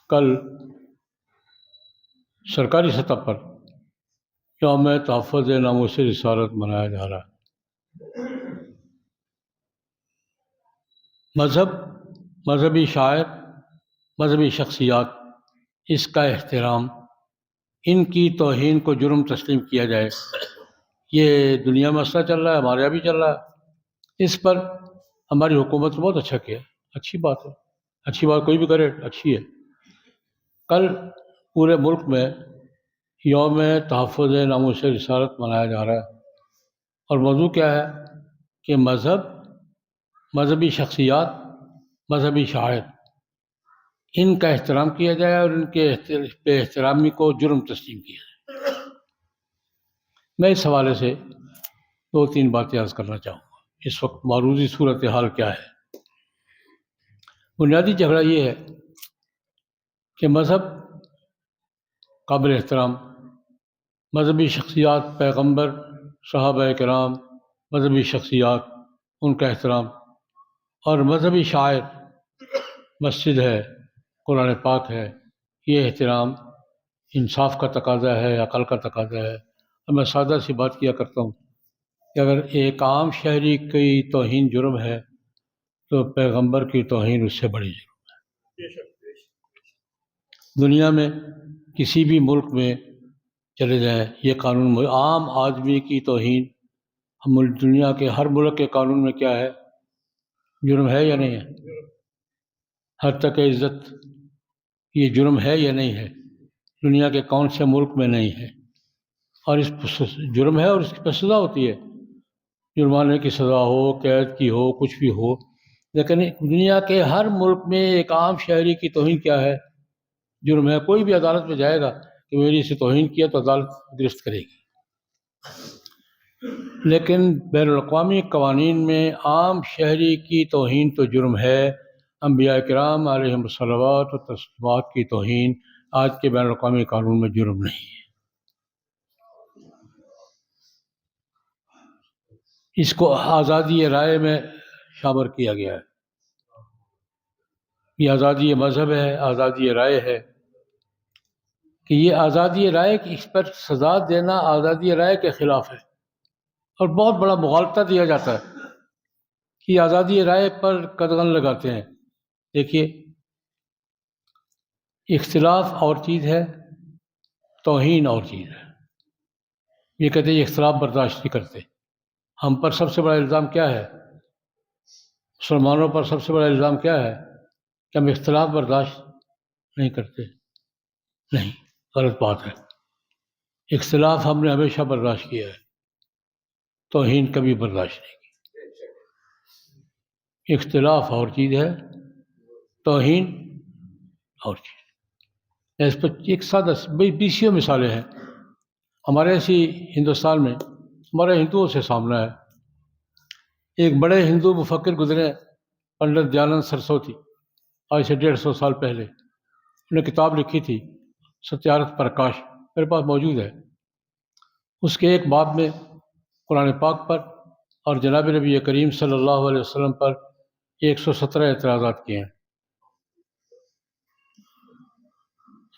کل سرکاری سطح پر یوم تحفظ ناموس رسالت منایا جا رہا ہے۔ مذہب، مذہبی شاعر، مذہبی شخصیات، اس کا احترام، ان کی توہین کو جرم تسلیم کیا جائے، یہ دنیا میں مسئلہ چل رہا ہے، ہمارے یہاں بھی چل رہا ہے۔ اس پر ہماری حکومت نے بہت اچھا کیا، اچھی بات ہے، اچھی بات کوئی بھی کرے اچھی ہے۔ کل پورے ملک میں یوم تحفظ ناموس رسالت منایا جا رہا ہے، اور موضوع کیا ہے کہ مذہب، مذہبی شخصیات، مذہبی شاعر، ان کا احترام کیا جائے اور ان کے بے احترامی کو جرم تسلیم کیا جائے۔ میں اس حوالے سے دو تین باتیں عرض کرنا چاہوں گا۔ اس وقت معروضی صورتحال کیا ہے؟ بنیادی جھگڑا یہ ہے کہ مذہب قابل احترام، مذہبی شخصیات، پیغمبر، صحابہ کرام، مذہبی شخصیات، ان کا احترام، اور مذہبی شاعر، مسجد ہے، قرآن پاک ہے، یہ احترام انصاف کا تقاضا ہے، عقل کا تقاضا ہے۔ اور میں سادہ سی بات کیا کرتا ہوں کہ اگر ایک عام شہری کی توہین جرم ہے تو پیغمبر کی توہین اس سے بڑی جرم ہے۔ دنیا میں کسی بھی ملک میں چلے جائیں، یہ قانون عام آدمی کی توہین دنیا کے ہر ملک کے قانون میں کیا ہے؟ جرم ہے یا نہیں ہے؟ ہر تک عزت یہ جرم ہے یا نہیں ہے؟ دنیا کے کون سے ملک میں نہیں ہے؟ اور اس جرم ہے اور اس کی سزا ہوتی ہے، جرمانے کی سزا ہو، قید کی ہو، کچھ بھی ہو۔ لیکن دنیا کے ہر ملک میں ایک عام شہری کی توہین کیا ہے؟ جرم ہے۔ کوئی بھی عدالت میں جائے گا کہ میری سے توہین کیا تو عدالت گرفت کرے گی۔ لیکن بین الاقوامی قوانین میں عام شہری کی توہین تو جرم ہے، انبیاء کرام علیہم الصلوات و تسلیمات کی توہین آج کے بین الاقوامی قانون میں جرم نہیں ہے۔ اس کو آزادی رائے میں شامل کیا گیا ہے۔ یہ آزادی مذہب ہے، آزادی رائے ہے کہ یہ آزادی رائے کی، اس پر سزا دینا آزادی رائے کے خلاف ہے، اور بہت بڑا مغالطہ دیا جاتا ہے کہ آزادی رائے پر قدغن لگاتے ہیں۔ دیکھیے، اختلاف اور چیز ہے، توہین اور چیز ہے۔ یہ کہتے ہیں یہ اختلاف برداشت نہیں کرتے۔ ہم پر سب سے بڑا الزام کیا ہے؟ مسلمانوں پر سب سے بڑا الزام کیا ہے؟ کہ ہم اختلاف برداشت نہیں کرتے۔ نہیں، غلط بات ہے۔ اختلاف ہم نے ہمیشہ برداشت کیا ہے، توہین کبھی برداشت نہیں کی۔ اختلاف اور چیز ہے، توہین اور چیز۔ اس پر ایک سادہ بیسیوں مثالیں ہیں ہمارے ایسی ہندوستان میں، ہمارے ہندوؤں سے سامنا ہے۔ ایک بڑے ہندو مفکر گزرے، پنڈت دیانند سرسوتی، آج سے 150 سال پہلے۔ انہوں نے کتاب لکھی تھی ستیارتھ پرکاش، میرے پاس موجود ہے۔ اس کے ایک باب میں قرآن پاک پر اور جناب نبی کریم صلی اللہ علیہ وسلم پر 117 اعتراضات کیے ہیں۔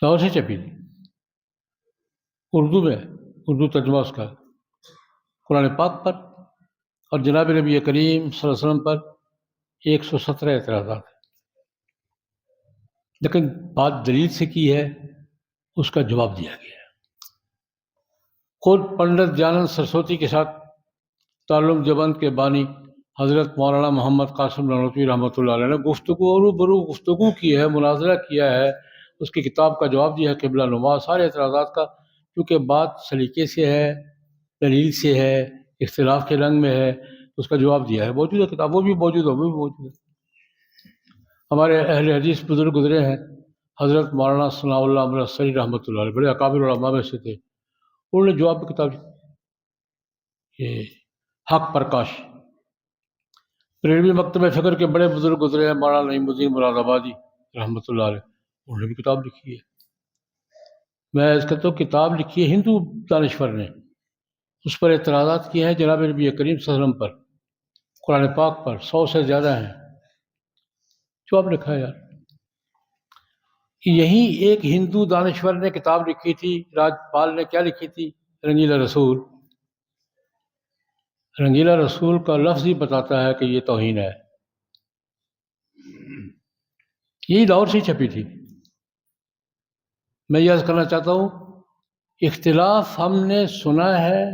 لاہور سے چھپی تھی، اردو میں، اردو ترجمہ اس کا، قرآن پاک پر اور جناب نبی کریم صلی اللہ علیہ وسلم پر 117 اعتراضات ہیں۔ لیکن بات دلیل سے کی ہے، اس کا جواب دیا گیا ہے۔ خود پنڈت دیانند سرسوتی کے ساتھ تعلق دیوبند کے بانی حضرت مولانا محمد قاسم نانوتوی رحمۃ اللہ علیہ نے گفتگو کی ہے، مناظرہ کیا ہے، اس کی کتاب کا جواب دیا ہے قبلہ نما سارے اعتراضات کا، کیونکہ بات سلیقے سے ہے، دلیل سے ہے، اختلاف کے رنگ میں ہے، اس کا جواب دیا ہے، موجود ہے کتاب، وہ بھی موجود ہے، وہ بھی موجود ہے۔ ہمارے اہل حدیث بزرگ گزرے ہیں، حضرت مولانا ثناء اللہ امرتسری رحمۃ اللہ علیہ، بڑے اکابر علماء میں سے تھے، انہوں نے جواب کی کتاب یہ حق پرکاش۔ پریروی مکتبہ فکر کے بڑے بزرگ گزرے ہیں، مولانا نعیم الدین مراد آبادی رحمۃ اللہ علیہ، انہوں نے بھی کتاب لکھی ہے۔ میں اس کا تو کتاب لکھی ہے ہندو دانشور نے، اس پر اعتراضات کیے ہیں جناب نبی کریم صلی اللہ علیہ وسلم پر، قرآن پاک پر 100 سے زیادہ ہیں، جواب لکھا ہے یار۔ یہی ایک ہندو دانشور نے کتاب لکھی تھی، راج پال نے کیا لکھی تھی؟ رنگیلا رسول۔ رنگیلا رسول کا لفظ ہی بتاتا ہے کہ یہ توہین ہے۔ یہی لاہور سے چھپی تھی۔ میں یہ عرض کرنا چاہتا ہوں، اختلاف ہم نے سنا ہے،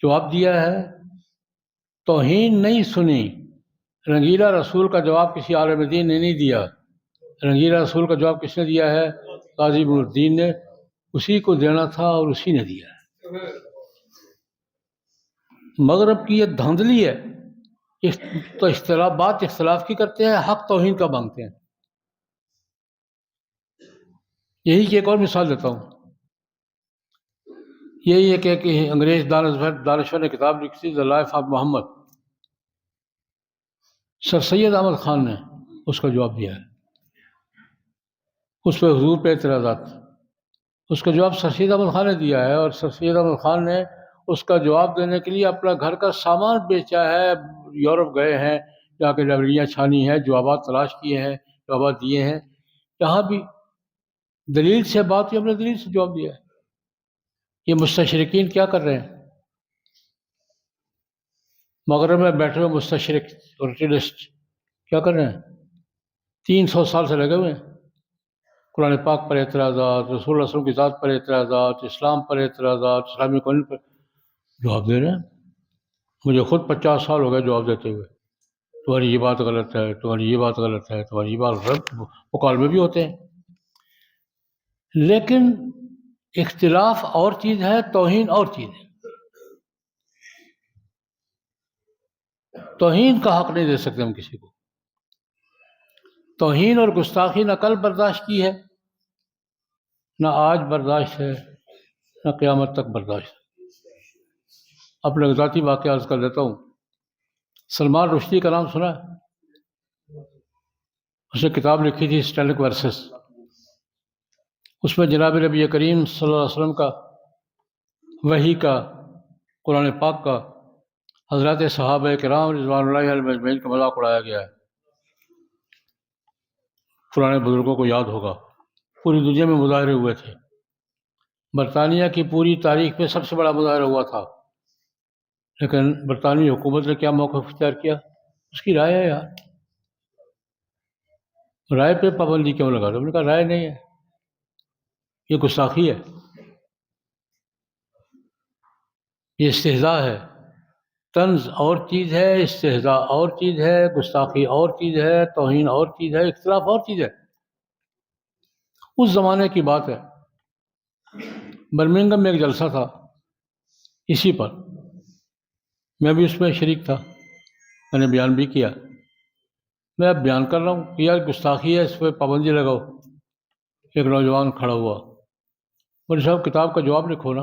جواب دیا ہے، توہین نہیں سنی۔ رنگیلا رسول کا جواب کسی عالم دین نے نہیں دیا۔ رنگیلا رسول کا جواب کس نے دیا ہے؟ قاضی معین الدین نے۔ اسی کو دینا تھا اور اسی نے دیا ہے۔ مغرب کی یہ دھاندلی ہے، تو بات اختلاف کی کرتے ہیں، حق توہین کا مانگتے ہیں۔ یہی کی ایک اور مثال دیتا ہوں۔ یہی ہے کہ انگریز دانشور نے کتاب لکھی تھی، دی لائف آف محمد۔ سر سید احمد خان نے اس کا جواب دیا ہے۔ اس پہ حضور پہ اعتراضات، اس کا جواب سر سید احمد خان نے دیا ہے، اور سر سید احمد خان نے اس کا جواب دینے کے لیے اپنا گھر کا سامان بیچا ہے، یورپ گئے ہیں، جا کے لائبریریاں چھانی ہیں، جوابات تلاش کیے ہیں، جوابات دیے ہیں۔ یہاں بھی دلیل سے بات ہوئی، ہم نے دلیل سے جواب دیا ہے۔ یہ مستشرقین کیا کر رہے ہیں؟ مغرب میں بیٹھے ہوئے مستشرق اور ٹیررسٹ کیا کر رہے ہیں؟ 300 سال سے لگے ہوئے ہیں۔ قرآن پاک پر اعتراضات، رسول اللہ صلی اللہ علیہ وسلم کی ذات پر اعتراضات، اسلام پر اعتراضات، اسلامی قانون پر جواب دے رہے ہیں۔ مجھے خود 50 سال ہو گئے جواب دیتے ہوئے، تمہاری یہ بات غلط ہے، تمہاری یہ بات غلط ہے، تمہاری یہ بات غلط، مکالمے بھی ہوتے ہیں۔ لیکن اختلاف اور چیز ہے، توہین اور چیز ہے۔ توہین کا حق نہیں دے سکتے ہم کسی کو۔ توہین اور گستاخی نہ کل برداشت کی ہے، نہ آج برداشت ہے، نہ قیامت تک برداشت ہے۔ اپنے ذاتی واقعہ عرض کر دیتا ہوں۔ سلمان رشدی کا نام سنا ہے؟ اس نے کتاب لکھی تھی اسٹینک ورسز۔ اس میں جناب نبی کریم صلی اللہ علیہ وسلم کا، وحی کا، قرآن پاک کا، حضرات صحابہ کرام رضوان اللہ علیہم اجمعین کا مذاق اڑایا گیا ہے۔ پرانے بزرگوں کو یاد ہوگا، پوری دنیا میں مظاہرے ہوئے تھے۔ برطانیہ کی پوری تاریخ میں سب سے بڑا مظاہرہ ہوا تھا، لیکن برطانوی حکومت نے کیا موقف اختیار کیا؟ اس کی رائے ہے یار، رائے پہ پابندی کیوں لگا دو؟ ہم نے کہا رائے نہیں ہے، یہ گستاخی ہے، یہ استہزاء ہے۔ طنز اور چیز ہے، استہزاء اور چیز ہے، گستاخی اور چیز ہے، توہین اور چیز ہے، اختلاف اور چیز ہے۔ اس زمانے کی بات ہے، برمنگھم میں ایک جلسہ تھا اسی پر، میں بھی اس میں شریک تھا، میں نے بیان بھی کیا۔ میں اب بیان کر رہا ہوں کہ یار گستاخی ہے، اس پہ پابندی لگاؤ۔ ایک نوجوان کھڑا ہوا، بولے صاحب کتاب کا جواب لکھو نا۔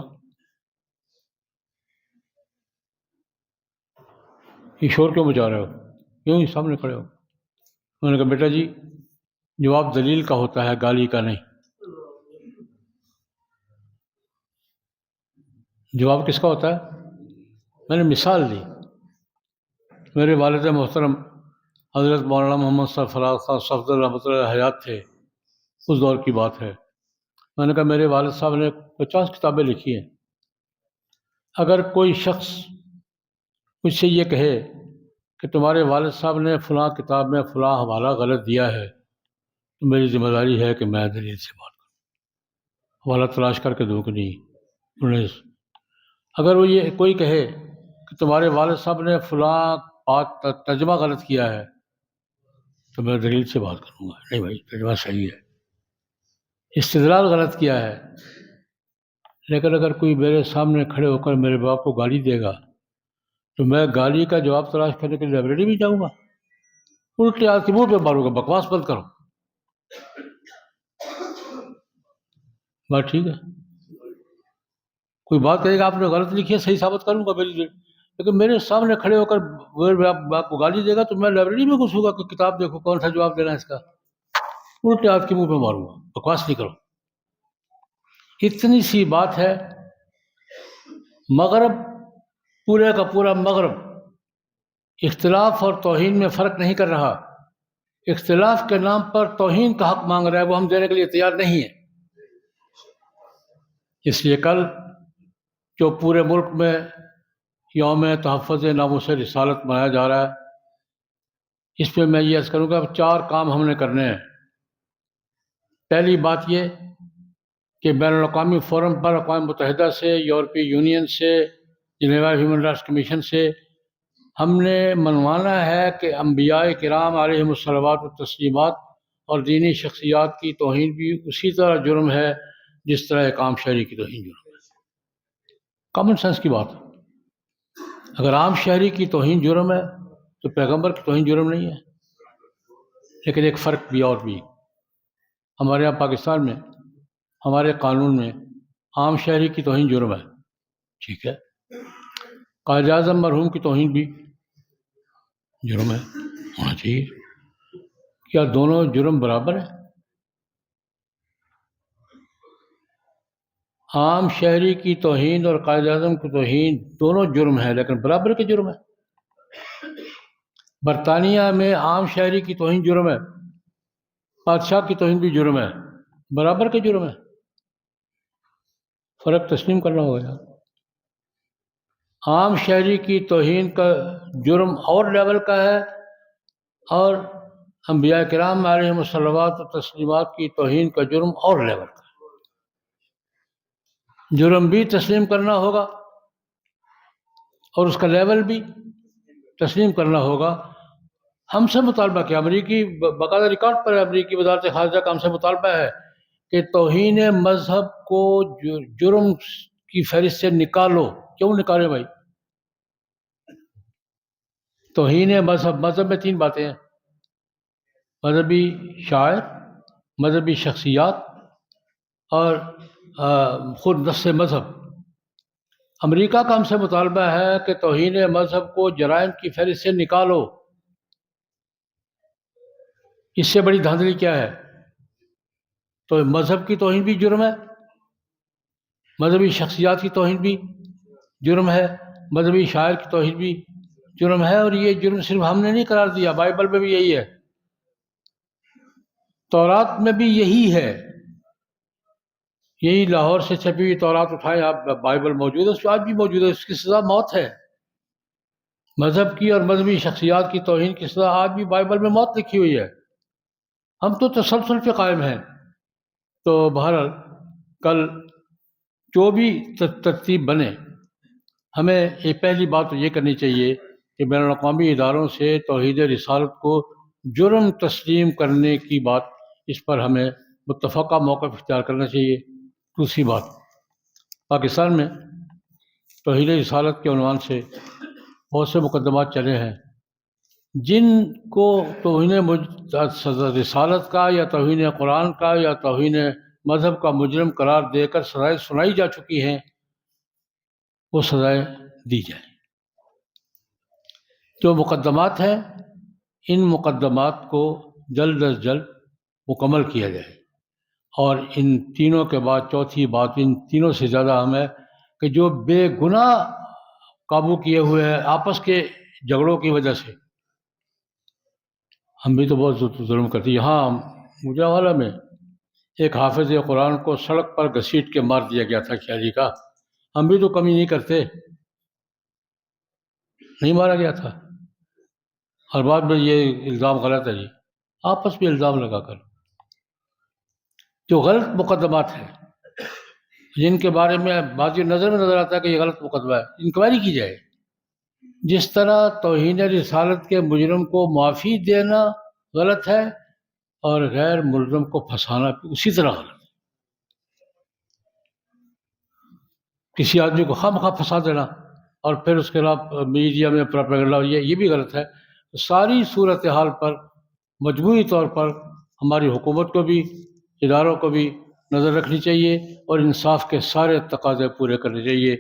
یہ شور کیوں مچا رہے ہو؟ کیوں ہی سامنے کھڑے ہو؟ میں نے کہا بیٹا جی، جواب دلیل کا ہوتا ہے، گالی کا نہیں۔ جواب کس کا ہوتا ہے؟ میں نے مثال دی، میرے والد محترم حضرت مولانا محمد سرفراز خان صفدر رحمۃ اللہ حیات تھے، اس دور کی بات ہے۔ میں نے کہا میرے والد صاحب نے 50 کتابیں لکھی ہیں، اگر کوئی شخص مجھ سے یہ کہے کہ تمہارے والد صاحب نے فلاں کتاب میں فلاں حوالہ غلط دیا ہے، تو میری ذمہ داری ہے کہ میں دلیل سے بات کروں، حوالہ تلاش کر کے دوں کہ نہیں۔ اگر وہ یہ کوئی کہے کہ تمہارے والد صاحب نے فلاں بات ترجمہ غلط کیا ہے، تو میں دلیل سے بات کروں گا، نہیں بھائی ترجمہ صحیح ہے، استدلال غلط کیا ہے۔ لیکن اگر کوئی میرے سامنے کھڑے ہو کر میرے باپ کو گالی دے گا، تو میں گالی کا جواب تلاش کرنے کے لیے لائبریری بھی جاؤں گا، الٹے آدمی منہ پہ ماروں گا، بکواس بند کرو۔ بات ٹھیک ہے؟ کوئی بات کہے گا آپ نے غلط لکھی ہے، صحیح ثابت کروں گا میری دل، لیکن میرے سامنے کھڑے ہو کر آپ کو گالی دے گا تو میں لائبریری میں گھسوں گا کہ کتاب دیکھو کون سا جواب دینا ہے اس کا، الٹے ہاتھ کے منہ پہ ماروں گا، بکواس نہیں کرو۔ اتنی سی بات ہے۔ مغرب، پورے کا پورا مغرب اختلاف اور توہین میں فرق نہیں کر رہا، اختلاف کے نام پر توہین کا حق مانگ رہا ہے، وہ ہم دینے کے لیے تیار نہیں ہیں۔ اس لیے کل جو پورے ملک میں یوم تحفظ ناموس رسالت منایا جا رہا ہے، اس پہ میں یہ عرض کروں گا 4 کام ہم نے کرنے ہیں۔ پہلی بات یہ کہ بین الاقوامی فورم پر اقوام متحدہ سے، یورپی یونین سے، جنیوا ہیومن رائٹس کمیشن سے ہم نے منوانا ہے کہ انبیاء کرام علیہم الصلوات والتسلیمات اور دینی شخصیات کی توہین بھی اسی طرح جرم ہے جس طرح ایک عام شہری کی توہین جرم ہے۔ کامن سینس کی بات ہے۔ اگر عام شہری کی توہین جرم ہے تو پیغمبر کی توہین جرم نہیں ہے۔ لیکن ایک فرق بھی اور بھی، ہمارے یہاں پاکستان میں ہمارے قانون میں عام شہری کی توہین جرم ہے، ٹھیک ہے، قائد اعظم مرحوم کی توہین بھی جرم ہے، ہونا چاہیے۔ کیا دونوں جرم برابر ہیں؟ عام شہری کی توہین اور قائد اعظم کی توہین دونوں جرم ہیں، لیکن برابر کے جرم ہیں۔ برطانیہ میں عام شہری کی توہین جرم ہے، بادشاہ کی توہین بھی جرم ہے، برابر کے جرم ہے۔ فرق تسلیم کرنا ہوگا۔ عام شہری کی توہین کا جرم اور لیول کا ہے، اور انبیاء کرام علیہم الصلوات و تسلیمات کی توہین کا جرم اور لیول کا ہے۔ جرم بھی تسلیم کرنا ہوگا اور اس کا لیول بھی تسلیم کرنا ہوگا۔ ہم سے مطالبہ کیا، امریکی باقاعدہ ریکارڈ پر ہے، امریکی وزارت خارجہ کا ہم سے مطالبہ ہے کہ توہین مذہب کو جرم کی فہرست سے نکالو۔ کیوں نکالے بھائی؟ توہین مذہب میں 3 باتیں ہیں: مذہبی شاعر، مذہبی شخصیات اور خود نفس مذہب۔ امریکہ کا ہم سے مطالبہ ہے کہ توہین مذہب کو جرائم کی فہرست سے نکالو۔ اس سے بڑی دھاندلی کیا ہے؟ تو مذہب کی توہین بھی جرم ہے، مذہبی شخصیات کی توہین بھی جرم ہے، مذہبی شاعر کی توہین بھی جرم ہے، اور یہ جرم صرف ہم نے نہیں قرار دیا، بائبل میں بھی یہی ہے، تورات میں بھی یہی ہے۔ یہی لاہور سے چھپی ہوئی تورات اٹھائیں آپ، بائبل موجود ہے، اس پہ آج بھی موجود ہے، اس کی سزا موت ہے۔ مذہب کی اور مذہبی شخصیات کی توہین کی سزا آج بھی بائبل میں موت لکھی ہوئی ہے۔ ہم تو تسلسل پہ قائم ہیں۔ تو بہرحال کل جو بھی ترتیب بنے، ہمیں ایک پہلی بات تو یہ کرنی چاہیے کہ بین الاقوامی اداروں سے توحید رسالت کو جرم تسلیم کرنے کی بات، اس پر ہمیں متفقہ موقف اختیار کرنا چاہیے۔ دوسری بات، پاکستان میں توحید رسالت کے عنوان سے بہت سے مقدمات چلے ہیں، جن کو توہین رسالت کا یا توہین قرآن کا یا توہین مذہب کا مجرم قرار دے کر سزائیں سنائی جا چکی ہیں، وہ سزائیں دی جائیں۔ جو مقدمات ہیں، ان مقدمات کو جلد از جلد مکمل کیا جائے، اور ان تینوں کے بعد چوتھی بات، ان تینوں سے زیادہ اہم ہے کہ جو بے گناہ قابو کیے ہوئے ہیں آپس کے جھگڑوں کی وجہ سے، ہم بھی تو بہت ظلم کرتے ہیں۔ یہاں مجاولہ میں ایک حافظ قرآن کو سڑک پر گھسیٹ کے مار دیا گیا تھا شہری کا، ہم بھی تو کمی نہیں کرتے، نہیں مارا گیا تھا؟ اور بعد میں یہ الزام غلط ہے جی، آپس میں الزام لگا کر جو غلط مقدمات ہیں، جن کے بارے میں بعض نظر میں نظر آتا ہے کہ یہ غلط مقدمہ ہے، انکوائری کی جائے۔ جس طرح توہین رسالت کے مجرم کو معافی دینا غلط ہے اور غیر ملزم کو پھنسانا بھی اسی طرح غلط ہے۔ کسی آدمی کو خواہ پھنسا دینا اور پھر اس کے خلاف میڈیا میں پروپیگنڈا، یہ بھی غلط ہے۔ ساری صورتحال پر مجموعی طور پر ہماری حکومت کو بھی، اداروں کو بھی نظر رکھنی چاہیے اور انصاف کے سارے تقاضے پورے کرنے چاہیے۔